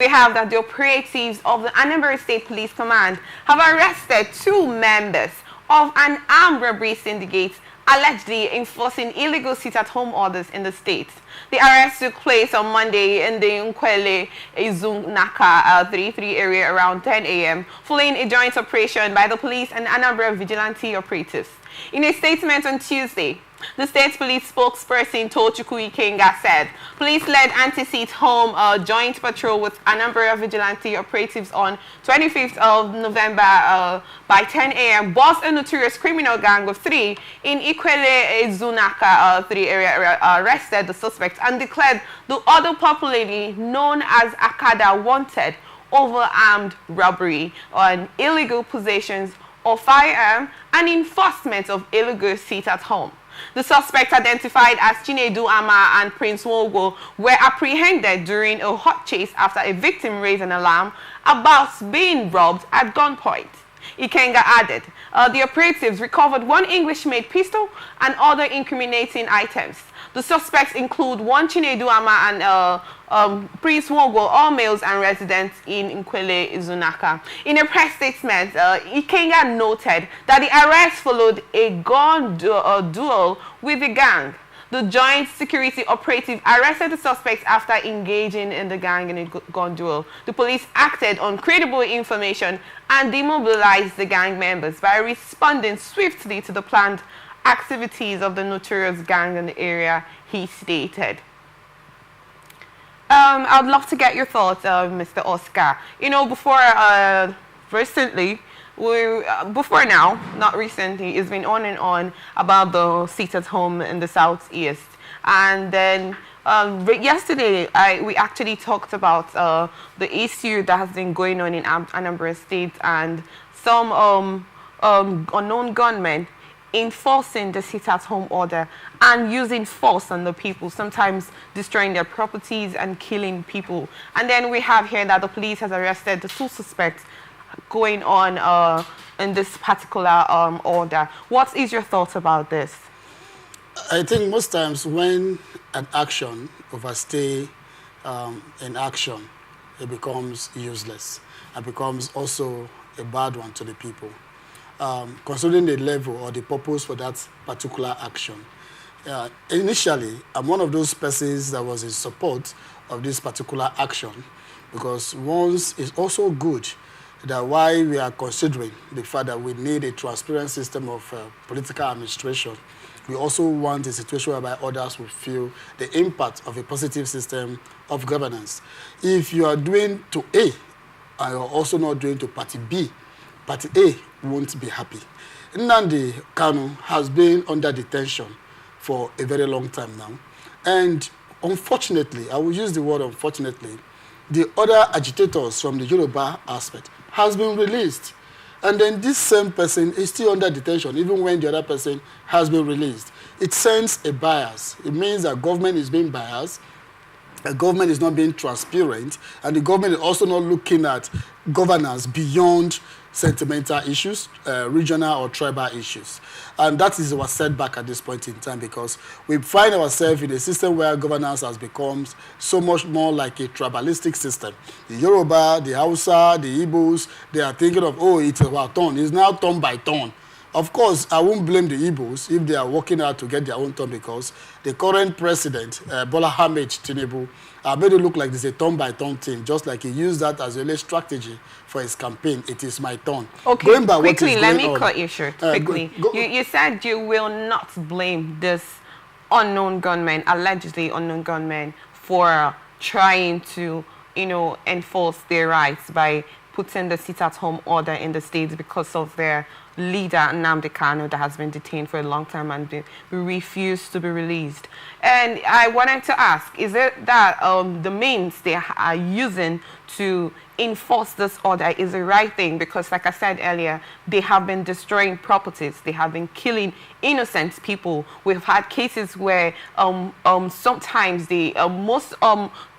We have that the operatives of the Anambra State Police Command have arrested 2 members of an armed robbery syndicate allegedly enforcing illegal sit-at-home orders in the state. The arrest took place on Monday in the Nkwele Izunaka 33 area around 10 a.m. following a joint operation by the police and Anambra vigilante operatives. In a statement on Tuesday, the state police spokesperson Tochukwu Ikenga said, police led anti-sit-home joint patrol with Anambra vigilante operatives on 25th of November by 10 a.m. was a notorious criminal gang of 3 in Ikwele Zunaka 3 area arrested the suspect and declared the other popularly known as Akada wanted over armed robbery on illegal possessions of firearm and enforcement of illegal sit-at-home. The suspects, identified as Chinedu Ama and Prince Wogo, were apprehended during a hot chase after a victim raised an alarm about being robbed at gunpoint. Ikenga added, the operatives recovered 1 English-made pistol and other incriminating items. The suspects include 1 Chinedu Ama and Prince Wogo, all males and residents in Nkwele Izunaka. In a press statement, Ikenga noted that the arrest followed a gun duel with the gang. The joint security operative arrested the suspects after engaging in the gang in a gun duel. The police acted on credible information and demobilized the gang members by responding swiftly to the planned activities of the notorious gang in the area, he stated. I'd love to get your thoughts, Mr. Oscar. You know, before recently, before now, not recently, it's been on and on about the sit-at-home in the southeast. And then yesterday, we actually talked about the issue that has been going on in Anambra State and some unknown gunmen enforcing the sit-at-home order and using force on the people, sometimes destroying their properties and killing people. And then we have here that the police has arrested the 2 suspects going on in this particular order. What is your thoughts about this? I think most times when an action overstays an action, it becomes useless and becomes also a bad one to the people. Considering the level or the purpose for that particular action. Initially, I'm one of those persons that was in support of this particular action because once it's also good that why we are considering the fact that we need a transparent system of political administration, we also want a situation whereby others will feel the impact of a positive system of governance. If you are doing to A and you're also not doing to party B, Party A won't be happy. Nnamdi Kanu has been under detention for a very long time now. And unfortunately, I will use the word unfortunately, the other agitators from the Yoruba aspect has been released. And then this same person is still under detention, even when the other person has been released. It sends a bias. It means that government is being biased, the government is not being transparent, and the government is also not looking at governance beyond sentimental issues, regional or tribal issues. And that is our setback at this point in time because we find ourselves in a system where governance has become so much more like a tribalistic system. The Yoruba, the Hausa, the Igbos, they are thinking of, oh, it's our turn. It's now turn by turn. Of course, I won't blame the Igbos if they are working out to get their own turn because the current president, Bola Ahmed Tinubu, made it look like this is a turn-by-turn thing, just like he used that as a strategy for his campaign. It is my turn. Okay, quickly, let me cut you short. Quickly, you said you will not blame this unknown gunman, allegedly unknown gunman, for trying to, enforce their rights by putting the sit-at-home order in the states because of their leader, Nnamdi Kanu, that has been detained for a long time and refused to be released. And I wanted to ask, is it that the means they are using to enforce this order is the right thing? Because like I said earlier, they have been destroying properties. They have been killing innocent people. We've had cases where sometimes the most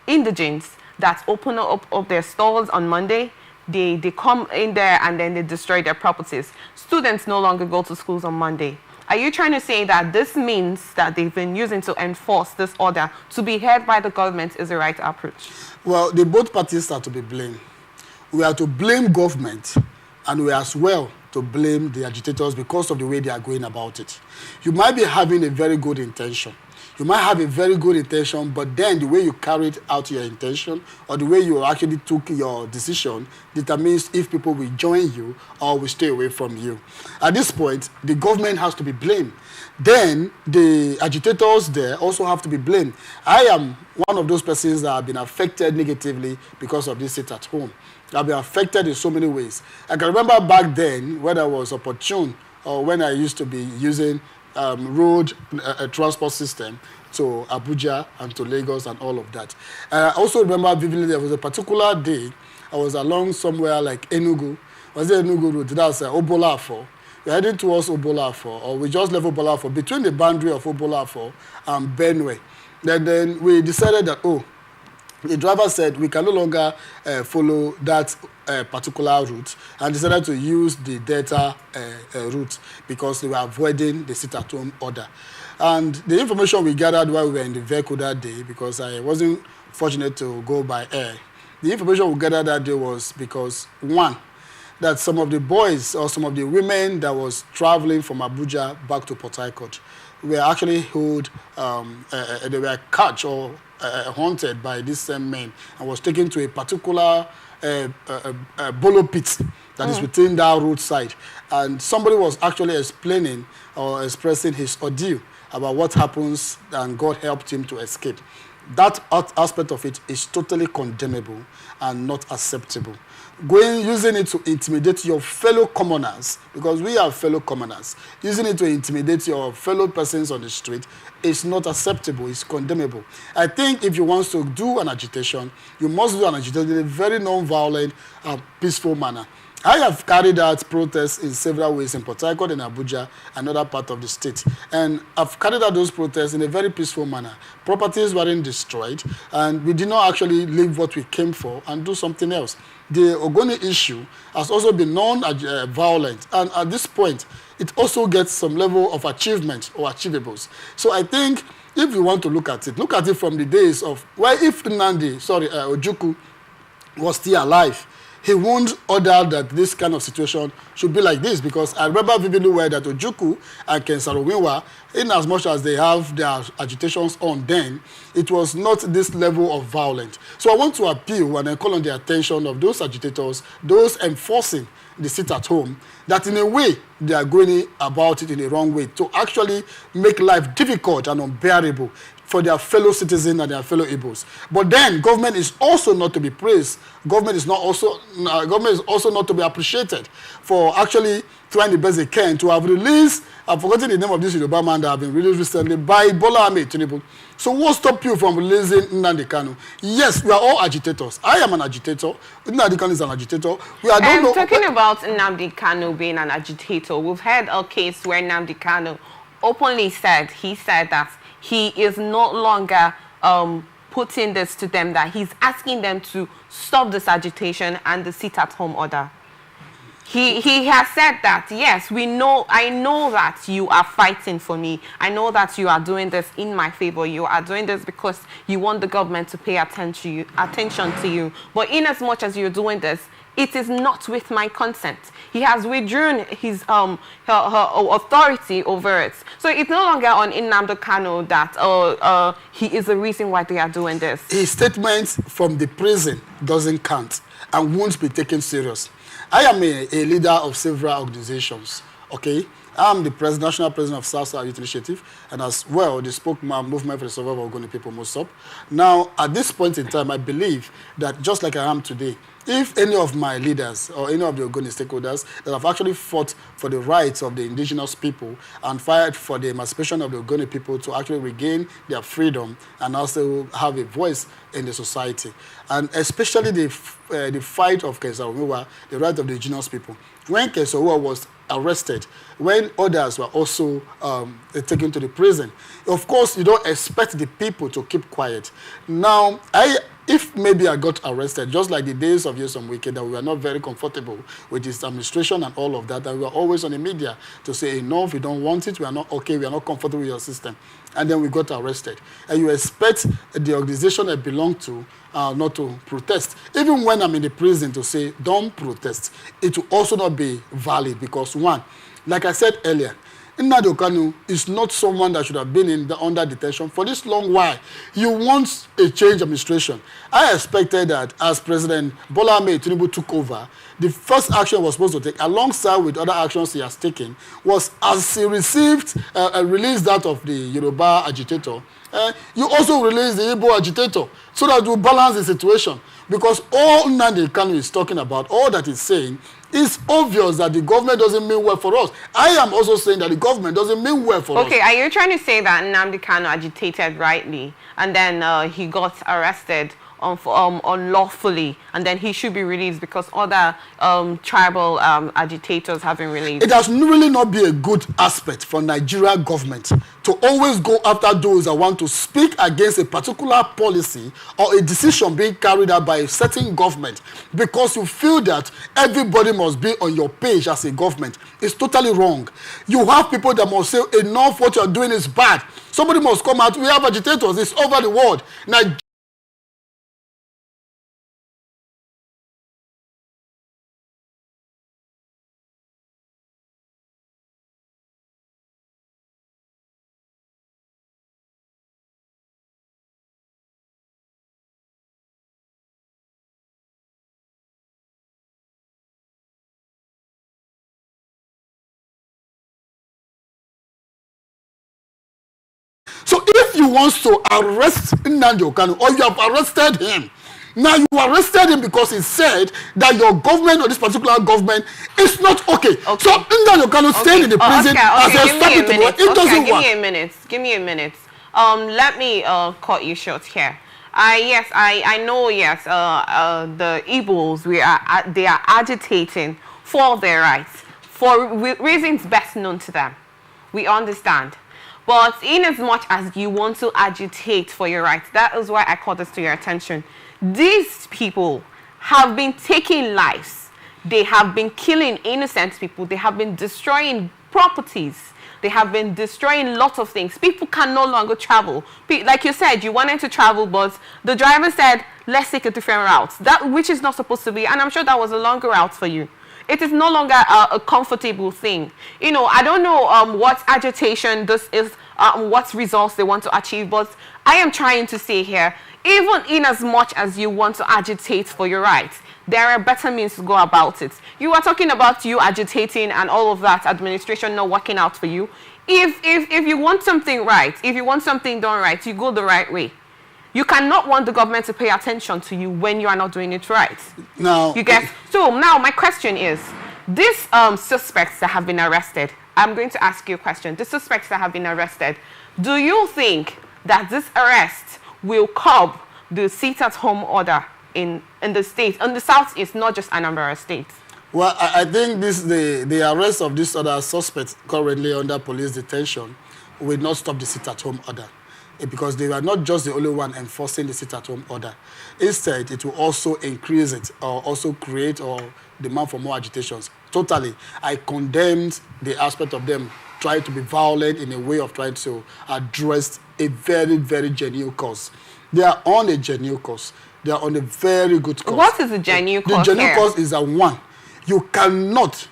indigents that open up their stalls on Monday, they come in there and then they destroy their properties. Students no longer go to schools on Monday. Are you trying to say that this means that they've been using to enforce this order to be heard by the government is the right approach? Well, the both parties are to be blamed. We are to blame government, and we are as well to blame the agitators because of the way they are going about it. You might be having a very good intention. You might have a very good intention, but then the way you carried out your intention or the way you actually took your decision determines if people will join you or will stay away from you. At this point, the government has to be blamed. Then the agitators there also have to be blamed. I am one of those persons that have been affected negatively because of this sit at home. I've been affected in so many ways. I can remember back then when I was opportune or when I used to be using road transport system to Abuja and to Lagos and all of that. I also remember vividly there was a particular day I was along somewhere like Enugu. Was it Enugu Road? That's Obolafo. We're heading towards Obolafo, or we just left Obolafo, between the boundary of Obolafo and Benue. Then we decided that, the driver said we can no longer follow that particular route and decided to use the Delta route because they were avoiding the sit-at-home order. And the information we gathered while we were in the vehicle that day, because I wasn't fortunate to go by air, the information we gathered that day was because, one, that some of the boys or some of the women that was traveling from Abuja back to Port Harcourt were actually held, they were catch or haunted by these same men and was taken to a particular bolo pit that is within that roadside. And somebody was actually explaining or expressing his ordeal about what happens, and God helped him to escape. That aspect of it is totally condemnable and not acceptable. Using it to intimidate your fellow commoners, because we are fellow commoners, using it to intimidate your fellow persons on the street is not acceptable, it's condemnable. I think if you want to do an agitation, you must do an agitation in a very non-violent, peaceful manner. I have carried out protests in several ways in Port Harcourt and Abuja, another part of the state. And I've carried out those protests in a very peaceful manner. Properties weren't destroyed, and we did not actually leave what we came for and do something else. The Ogoni issue has also been non-violent, and at this point, it also gets some level of achievement or achievables. So I think if you want to look at it from the days of, if Ojukwu was still alive, he won't order that this kind of situation should be like this, because I remember vividly well that Ojukwu and Ken Saro-Wiwa, in as much as they have their agitations on then, it was not this level of violence. So I want to appeal and call on the attention of those agitators, those enforcing the sit-at-home, that in a way they are going about it in the wrong way to actually make life difficult and unbearable for their fellow citizens and their fellow Igbos. But then government is also not to be praised. Government is also not to be appreciated for actually trying the best they can to have released, I've forgotten the name of this Yoruba man that have been released recently by Bola Ahmed Tinubu. So what stopped you from releasing Nnamdi Kanu? Yes, we are all agitators. I am an agitator. Nnamdi Kanu is an agitator. Talking about Nnamdi Kanu being an agitator, we've had a case where Nnamdi Kanu openly said that he is no longer putting this to them, that he's asking them to stop this agitation and the sit-at-home order. He has said that, yes, I know that you are fighting for me. I know that you are doing this in my favor. You are doing this because you want the government to pay attention to you. But in as much as you're doing this, it is not with my consent. He has withdrawn his her authority over it. So it's no longer on Nnamdi Kanu that he is the reason why they are doing this. His statements from the prison doesn't count and won't be taken serious. I am a leader of several organizations, okay? I'm the national president of South Youth Initiative, and as well, the spokesman movement for the survival of Ogoni people, MOSOP. Now, at this point in time, I believe that just like I am today, if any of my leaders or any of the Ogoni stakeholders that have actually fought for the rights of the indigenous people and fight for the emancipation of the Ogoni people to actually regain their freedom and also have a voice in the society, and especially the fight of Ken Saro-Wiwa, the right of the indigenous people. When Ken Saro-Wiwa was arrested, when others were also taken to the prison, of course, you don't expect the people to keep quiet. Now, if maybe I got arrested, just like the days of Yesom Wike, that we were not very comfortable with his administration and all of that, and we were always on the media to say, enough, we don't want it, we are not okay, we are not comfortable with your system. And then we got arrested. And you expect the organization I belong to not to protest. Even when I'm in the prison to say, don't protest, it will also not be valid because, one, like I said earlier, Nnamdi Kanu is not someone that should have been under detention for this long while. You want a change administration. I expected that as President Bola Ahmed Tinubu took over, the first action was supposed to take, alongside with other actions he has taken, was as he received released that of the Yoruba agitator, you also release the Igbo agitator so that you balance the situation. Because all Nnamdi Kanu is talking about, all that he's saying, it's obvious that the government doesn't mean well for us. I am also saying that the government doesn't mean well for us. Okay, are you trying to say that Nnamdi Kanu agitated rightly and then he got arrested unlawfully and then he should be released because other tribal agitators have been released? It has really not been a good aspect for Nigeria government to always go after those that want to speak against a particular policy or a decision being carried out by a certain government because you feel that everybody must be on your page as a government. It's totally wrong. You have people that must say, enough, what you're doing is bad. Somebody must come out. We have agitators. It's over the world. Now, so if you want to arrest Nnamdi Kanu, or you have arrested him, now you arrested him because he said that your government or this particular government is not okay. So Nnamdi Kanu staying in the prison as a stopping to work. It doesn't work. Give me a minute. Let me cut you short here. I know, the Igbos, they are agitating for their rights, for reasons best known to them. We understand. But in as much as you want to agitate for your rights, that is why I call this to your attention. These people have been taking lives. They have been killing innocent people. They have been destroying properties. They have been destroying lots of things. People can no longer travel. Like you said, you wanted to travel, but the driver said, let's take a different route, which is not supposed to be. And I'm sure that was a longer route for you. It is no longer a comfortable thing. You know, I don't know what agitation this is, what results they want to achieve, but I am trying to say here, even in as much as you want to agitate for your rights, there are better means to go about it. You are talking about you agitating and all of that, administration not working out for you. If you want something right, if you want something done right, you go the right way. You cannot want the government to pay attention to you when you are not doing it right. Now, you get. So now my question is, these suspects that have been arrested, I'm going to ask you a question. The suspects that have been arrested, do you think that this arrest will curb the sit-at-home order in the state, in the southeast, not just Anambra State? Well, I think the arrest of these other suspects currently under police detention will not stop the sit-at-home order, because they were not just the only one enforcing the sit-at-home order. Instead, it will also increase it or also create or demand for more agitations. Totally, I condemned the aspect of them trying to be violent in a way of trying to address a very, very genuine cause. They are on a genuine cause. They are on a very good cause. What is the genuine cause? The genuine cause is a one. You cannot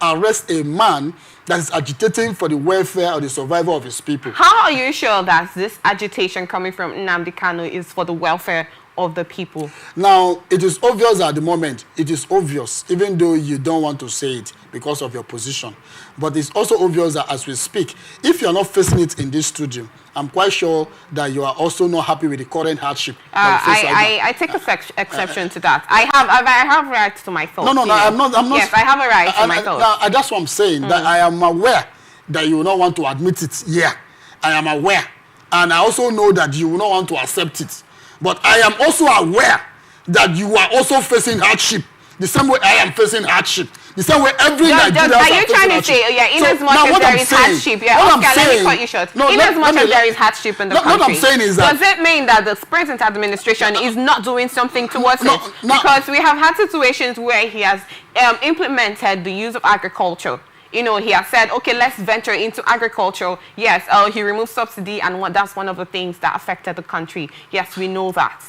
arrest a man that is agitating for the welfare or the survival of his people. How are you sure that this agitation coming from Nnamdi Kanu is for the welfare of the people? Now, it is obvious at the moment. It is obvious, even though you don't want to say it because of your position. But it's also obvious that as we speak, if you're not facing it in this studio, I'm quite sure that you are also not happy with the current hardship. I take exception to that. I have rights to my thoughts. No, I'm not. Yes, I have a right to my thoughts. That's what I'm saying. That I am aware that you will not want to admit it. Yeah, I am aware. And I also know that you will not want to accept it. But I am also aware that you are also facing hardship, the same way I am facing hardship. The same way every Nigerian. Are you trying to say, in as much as there is hardship, let me cut you short. In as much as there is hardship in the country, what I'm saying is that, does it mean that the present administration is not doing something towards it? Because we have had situations where he has implemented the use of agriculture. You know, he has said, okay, let's venture into agriculture. Yes, he removed subsidy, and that's one of the things that affected the country. Yes, we know that.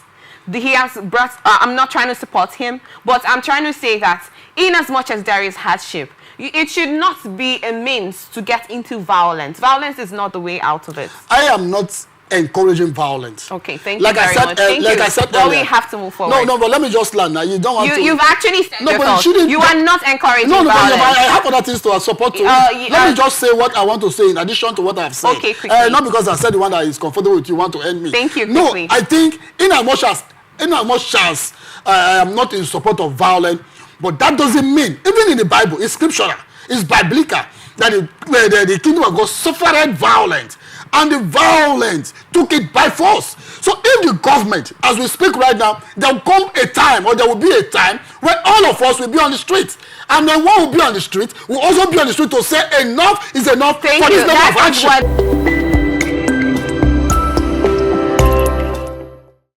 He has brought, I'm not trying to support him, but I'm trying to say that in as much as there is hardship, it should not be a means to get into violence. Violence is not the way out of it. I am not encouraging violence. Okay, thank you very much. I said well, we have to move forward. No, but let me just land now. You don't want to... You've actually said you are not encouraging violence. I have other things to support to let me just say what I want to say in addition to what I have said. Okay, quickly. Not because I said the one that is comfortable with you want to end me. Thank you, quickly. No, I think in as much as I am not in support of violence, but that doesn't mean, even in the Bible, it's scriptural, it's biblical, that the kingdom of God suffered violence, and the violence took it by force. So if the government, as we speak right now, there will come a time, or there will be a time, when all of us will be on the street. And then one will be on the street, will also be on the street to say enough is enough for this level of action.